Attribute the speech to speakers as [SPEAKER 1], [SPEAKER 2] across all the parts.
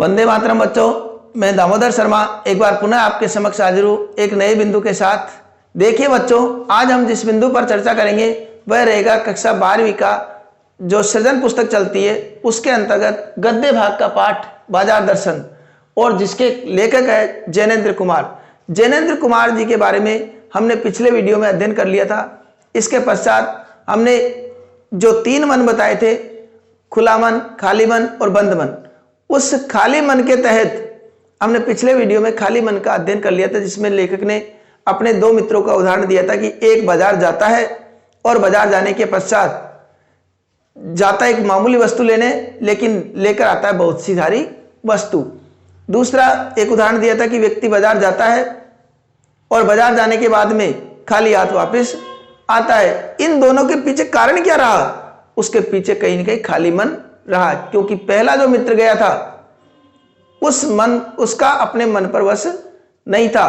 [SPEAKER 1] वंदे मातरम बच्चों, मैं दामोदर शर्मा एक बार पुनः आपके समक्ष हाजिर हूँ एक नए बिंदु के साथ। देखिए बच्चों, आज हम जिस बिंदु पर चर्चा करेंगे वह रहेगा कक्षा 12वीं का जो सृजन पुस्तक चलती है उसके अंतर्गत गद्य भाग का पाठ बाजार दर्शन, और जिसके लेखक है जैनेन्द्र कुमार। जैनेन्द्र कुमार जी के बारे में हमने पिछले वीडियो में अध्ययन कर लिया था। इसके पश्चात हमने जो 3 मन बताए थे, खुला मन, खाली मन और बंद मन, उस खाली मन के तहत हमने पिछले वीडियो में खाली मन का अध्ययन कर लिया था, जिसमें लेखक ने अपने 2 मित्रों का उदाहरण दिया था कि एक बाजार जाता है और बाजार जाने के पश्चात जाता है एक मामूली वस्तु लेने, लेकिन लेकर आता है बहुत सी सारी वस्तु। दूसरा एक उदाहरण दिया था कि व्यक्ति बाजार जाता है और बाजार जाने के बाद में खाली हाथ वापस आता है। इन दोनों के पीछे कारण क्या रहा? उसके पीछे कहीं न कहीं खाली मन रहा, क्योंकि पहला जो मित्र गया था उसका अपने मन पर वश नहीं था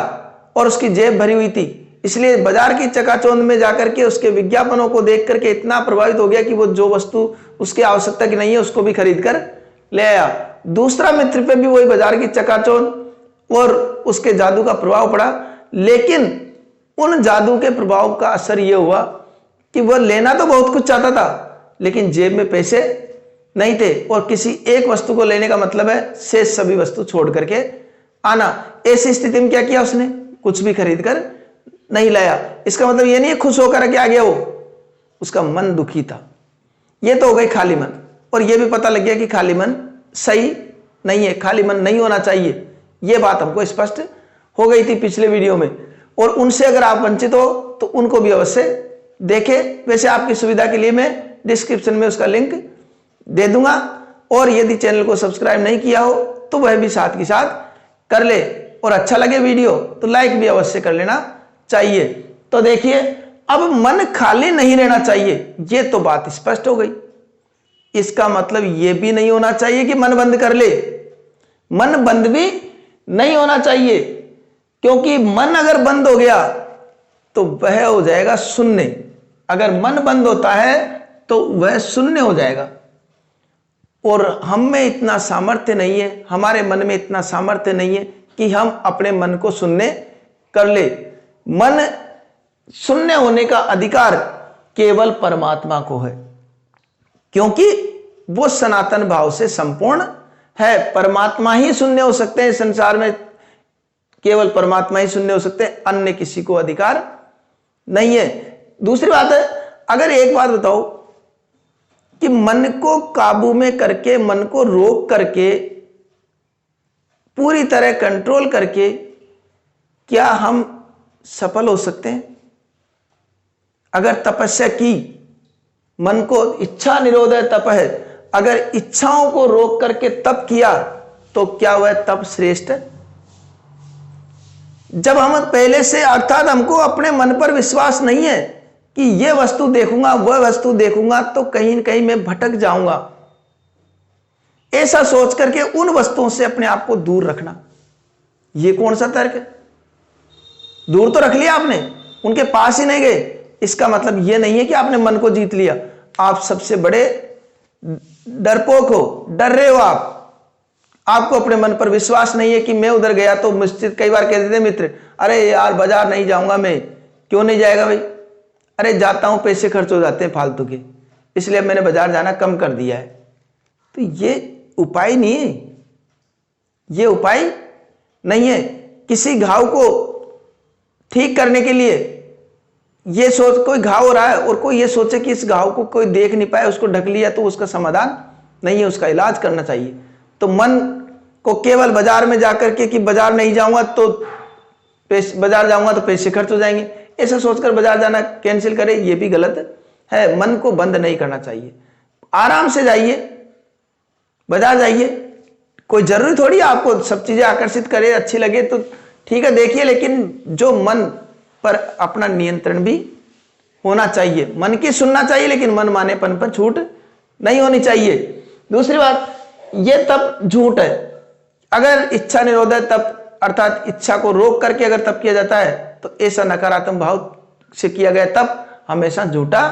[SPEAKER 1] और उसकी जेब भरी हुई थी, इसलिए बाजार की चकाचौंध में जाकर के उसके विज्ञापनों को देख करके इतना प्रभावित हो गया कि वो जो वस्तु उसकी आवश्यकता की नहीं है उसको भी खरीद कर ले आया। दूसरा मित्र पे भी वही बाजार की चकाचौंध और उसके जादू का प्रभाव पड़ा, लेकिन उन जादू के प्रभाव का असर यह हुआ कि वह लेना तो बहुत कुछ चाहता था, लेकिन जेब में पैसे नहीं थे, और किसी एक वस्तु को लेने का मतलब है शेष सभी वस्तु छोड़ करके आना। ऐसी स्थिति में क्या किया उसने? कुछ भी खरीद कर नहीं लाया। इसका मतलब यह नहीं है खुश होकर के आ गया, वो उसका मन दुखी था। यह तो हो गई खाली मन, और यह भी पता लग गया कि खाली मन सही नहीं है, खाली मन नहीं होना चाहिए। यह बात हमको स्पष्ट हो गई थी पिछले वीडियो में, और उनसे अगर आप वंचित हो तो उनको भी अवश्य देखें। वैसे आपकी सुविधा के लिए मैं डिस्क्रिप्शन में उसका लिंक दे दूंगा, और यदि चैनल को सब्सक्राइब नहीं किया हो तो वह भी साथ के साथ कर ले, और अच्छा लगे वीडियो तो लाइक भी अवश्य कर लेना चाहिए। तो देखिए, अब मन खाली नहीं रहना चाहिए, ये तो बात स्पष्ट हो गई। इसका मतलब यह भी नहीं होना चाहिए कि मन बंद कर ले, मन बंद भी नहीं होना चाहिए, क्योंकि मन अगर बंद हो गया तो वह हो जाएगा शून्य। अगर मन बंद होता है तो वह शून्य हो जाएगा, और हम में इतना सामर्थ्य नहीं है, हमारे मन में इतना सामर्थ्य नहीं है कि हम अपने मन को शून्य कर ले। मन शून्य होने का अधिकार केवल परमात्मा को है, क्योंकि वो सनातन भाव से संपूर्ण है। परमात्मा ही शून्य हो सकते हैं संसार में, केवल परमात्मा ही शून्य हो सकते हैं, अन्य किसी को अधिकार नहीं है। दूसरी बात है, अगर एक बात बताओ कि मन को काबू में करके, मन को रोक करके, पूरी तरह कंट्रोल करके क्या हम सफल हो सकते हैं? अगर तपस्या की, मन को इच्छा निरोध तप है, अगर इच्छाओं को रोक करके तप किया तो क्या वह तप श्रेष्ठ है? जब हम पहले से, अर्थात हमको अपने मन पर विश्वास नहीं है कि यह वस्तु देखूंगा, वह वस्तु देखूंगा तो कहीं न कहीं मैं भटक जाऊंगा, ऐसा सोच करके उन वस्तुओं से अपने आप को दूर रखना, यह कौन सा तर्क है? दूर तो रख लिया आपने, उनके पास ही नहीं गए, इसका मतलब यह नहीं है कि आपने मन को जीत लिया। आप सबसे बड़े डरपोक हो, डर रहे हो आपको अपने मन पर विश्वास नहीं है कि मैं उधर गया तो निश्चित। कई बार कहते थे मित्र, अरे यार बाजार नहीं जाऊंगा मैं। क्यों नहीं जाएगा भाई? अरे जाता हूं, पैसे खर्च हो जाते हैं फालतू के, इसलिए मैंने बाजार जाना कम कर दिया है। तो ये उपाय नहीं है, ये उपाय नहीं है। किसी घाव को ठीक करने के लिए ये सोच, कोई घाव हो रहा है और कोई ये सोचे कि इस घाव को कोई देख नहीं पाए, उसको ढक लिया, तो उसका समाधान नहीं है, उसका इलाज करना चाहिए। तो मन को केवल बाजार में जाकर के कि बाजार नहीं जाऊंगा तो बाजार जाऊंगा तो पैसे खर्च हो जाएंगे, ऐसा सोचकर बाजार जाना कैंसिल करे, ये भी गलत है। मन को बंद नहीं करना चाहिए, आराम से जाइए, बाजार जाइए। कोई जरूरी थोड़ी आपको सब चीजें आकर्षित करे, अच्छी लगे तो ठीक है देखिए, लेकिन जो मन पर अपना नियंत्रण भी होना चाहिए। मन की सुनना चाहिए, लेकिन मन मानेपन पर छूट नहीं होनी चाहिए। दूसरी बात, यह तप झूठ है। अगर इच्छा निरोध तप, अर्थात इच्छा को रोक करके अगर तप किया जाता है, तो ऐसा नकारात्मक भाव से किया गया तप हमेशा झूठा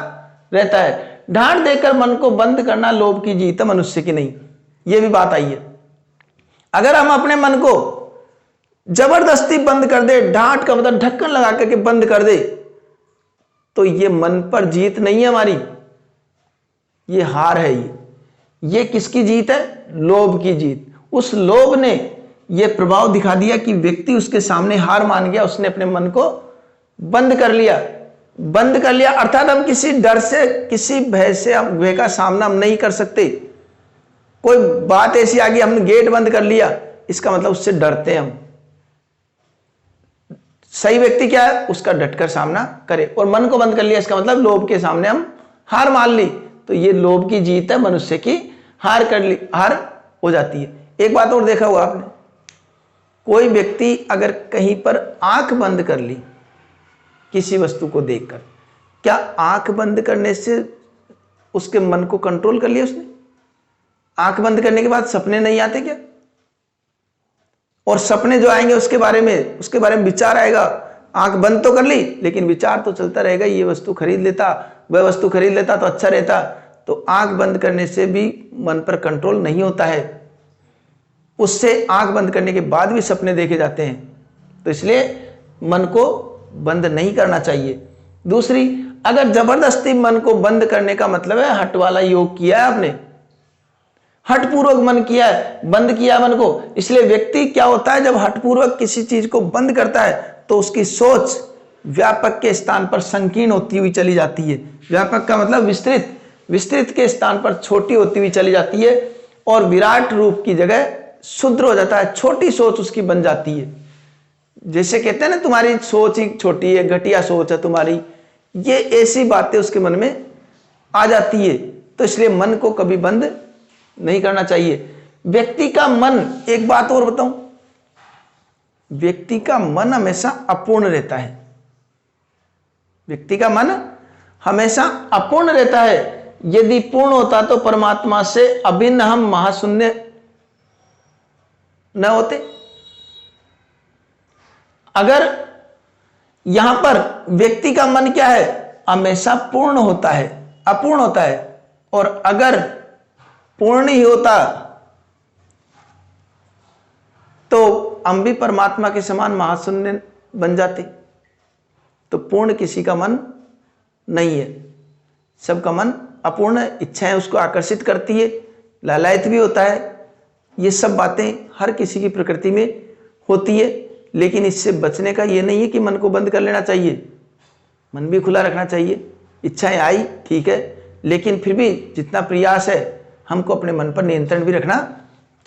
[SPEAKER 1] रहता है। डांट देकर मन को बंद करना लोभ की जीत है, मनुष्य की नहीं, यह भी बात आई है। अगर हम अपने मन को जबरदस्ती बंद कर दे, डांट का मतलब ढक्कन लगा करके बंद कर दे, तो ये मन पर जीत नहीं है हमारी, ये हार है। ये किसकी जीत है? लोभ की जीत। उस लोभ ने ये प्रभाव दिखा दिया कि व्यक्ति उसके सामने हार मान गया, उसने अपने मन को बंद कर लिया। बंद कर लिया अर्थात हम किसी डर से, किसी भय से, हम भय का सामना हम नहीं कर सकते। कोई बात ऐसी आ गई, हमने गेट बंद कर लिया, इसका मतलब उससे डरते हैं हम। सही व्यक्ति क्या है? उसका डटकर सामना करे। और मन को बंद कर लिया, इसका मतलब लोभ के सामने हम हार मान ली। तो ये लोभ की जीत है, मनुष्य की हार हो जाती है। एक बात और देखा होगा आपने, कोई व्यक्ति अगर कहीं पर आंख बंद कर ली किसी वस्तु को देखकर, क्या आंख बंद करने से उसके मन को कंट्रोल कर लिया उसने? आंख बंद करने के बाद सपने नहीं आते क्या? और सपने जो आएंगे उसके बारे में विचार आएगा। आंख बंद तो कर ली, लेकिन विचार तो चलता रहेगा, ये वस्तु खरीद लेता, वह वस्तु खरीद लेता तो अच्छा रहता। तो आंख बंद करने से भी मन पर कंट्रोल नहीं होता है, उससे आंख बंद करने के बाद भी सपने देखे जाते हैं। तो इसलिए मन को बंद नहीं करना चाहिए। दूसरी, अगर जबरदस्ती मन को बंद करने का मतलब है हठ वाला योग किया है आपने, हठपूर्वक मन किया है, बंद किया मन को। इसलिए व्यक्ति क्या होता है, जब हठपूर्वक किसी चीज को बंद करता है तो उसकी सोच व्यापक के स्थान पर संकीर्ण होती हुई चली जाती है। व्यापक का मतलब विस्तृत, विस्तृत के स्थान पर छोटी होती हुई चली जाती है, और विराट रूप की जगह शुद्र हो जाता है, छोटी सोच उसकी बन जाती है। जैसे कहते हैं ना, तुम्हारी सोच ही छोटी है, घटिया सोच है तुम्हारी, ये ऐसी बातें उसके मन में आ जाती है। तो इसलिए मन को कभी बंद नहीं करना चाहिए। व्यक्ति का मन, एक बात और बताऊं, व्यक्ति का मन हमेशा अपूर्ण रहता है। व्यक्ति का मन हमेशा अपूर्ण रहता है। यदि पूर्ण होता तो परमात्मा से अभिन्न हम महाशून्य न होते। अगर यहां पर व्यक्ति का मन क्या है, हमेशा पूर्ण होता है, अपूर्ण होता है। और अगर पूर्ण ही होता तो हम भी परमात्मा के समान महाशून्य बन जाते। तो पूर्ण किसी का मन नहीं है, सबका मन अपूर्ण है। इच्छाएं उसको आकर्षित करती है, लालायित भी होता है। ये सब बातें हर किसी की प्रकृति में होती है। लेकिन इससे बचने का ये नहीं है कि मन को बंद कर लेना चाहिए, मन भी खुला रखना चाहिए। इच्छाएं आई ठीक है, लेकिन फिर भी जितना प्रयास है हमको अपने मन पर नियंत्रण भी रखना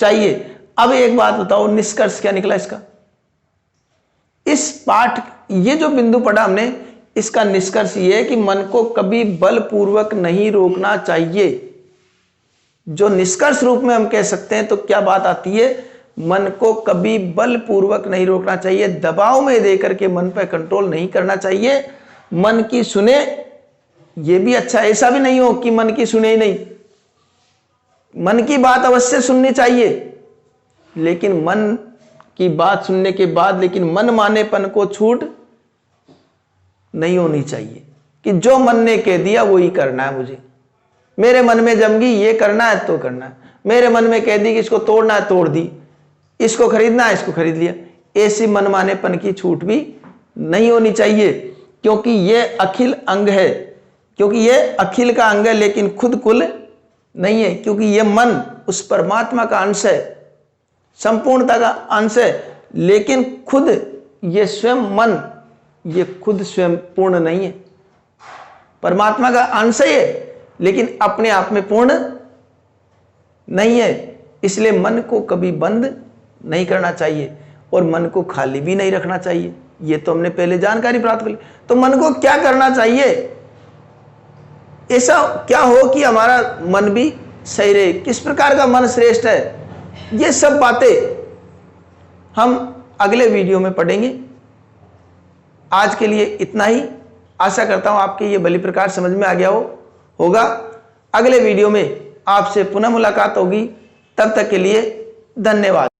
[SPEAKER 1] चाहिए। अब एक बात बताओ, निष्कर्ष क्या निकला इसका? इस पाठ, ये जो बिंदु पढ़ा हमने, इसका निष्कर्ष ये है कि मन को कभी बलपूर्वक नहीं रोकना चाहिए। जो निष्कर्ष रूप में हम कह सकते हैं तो क्या बात आती है, मन को कभी बलपूर्वक नहीं रोकना चाहिए, दबाव में देकर के मन पर कंट्रोल नहीं करना चाहिए। मन की सुने, ये भी अच्छा, ऐसा भी नहीं हो कि मन की सुने ही नहीं। मन की बात अवश्य सुननी चाहिए, लेकिन मन की बात सुनने के बाद लेकिन मन मानेपन को छूट नहीं होनी चाहिए कि जो मन ने कह दिया वो ही करना है मुझे। मेरे मन में जम गई, ये करना है तो करना है। मेरे मन में कह दी कि इसको तोड़ना है, तोड़ दी, इसको खरीदना है, इसको खरीद लिया। ऐसी मनमानेपन की छूट भी नहीं होनी चाहिए, क्योंकि ये अखिल अंग है, क्योंकि ये अखिल का अंग है, लेकिन खुद कुल नहीं है। क्योंकि ये मन उस परमात्मा का अंश है, संपूर्णता का अंश है, लेकिन खुद ये स्वयं मन, ये खुद स्वयं पूर्ण नहीं है। परमात्मा का अंश है लेकिन अपने आप में पूर्ण नहीं है। इसलिए मन को कभी बंद नहीं करना चाहिए और मन को खाली भी नहीं रखना चाहिए। ये तो हमने पहले जानकारी प्राप्त कर ली। तो मन को क्या करना चाहिए, ऐसा क्या हो कि हमारा मन भी सही रहे, किस प्रकार का मन श्रेष्ठ है, ये सब बातें हम अगले वीडियो में पढ़ेंगे। आज के लिए इतना ही। आशा करता हूं आपके ये भली प्रकार समझ में आ गया होगा। अगले वीडियो में आपसे पुनः मुलाकात होगी। तब तक के लिए धन्यवाद।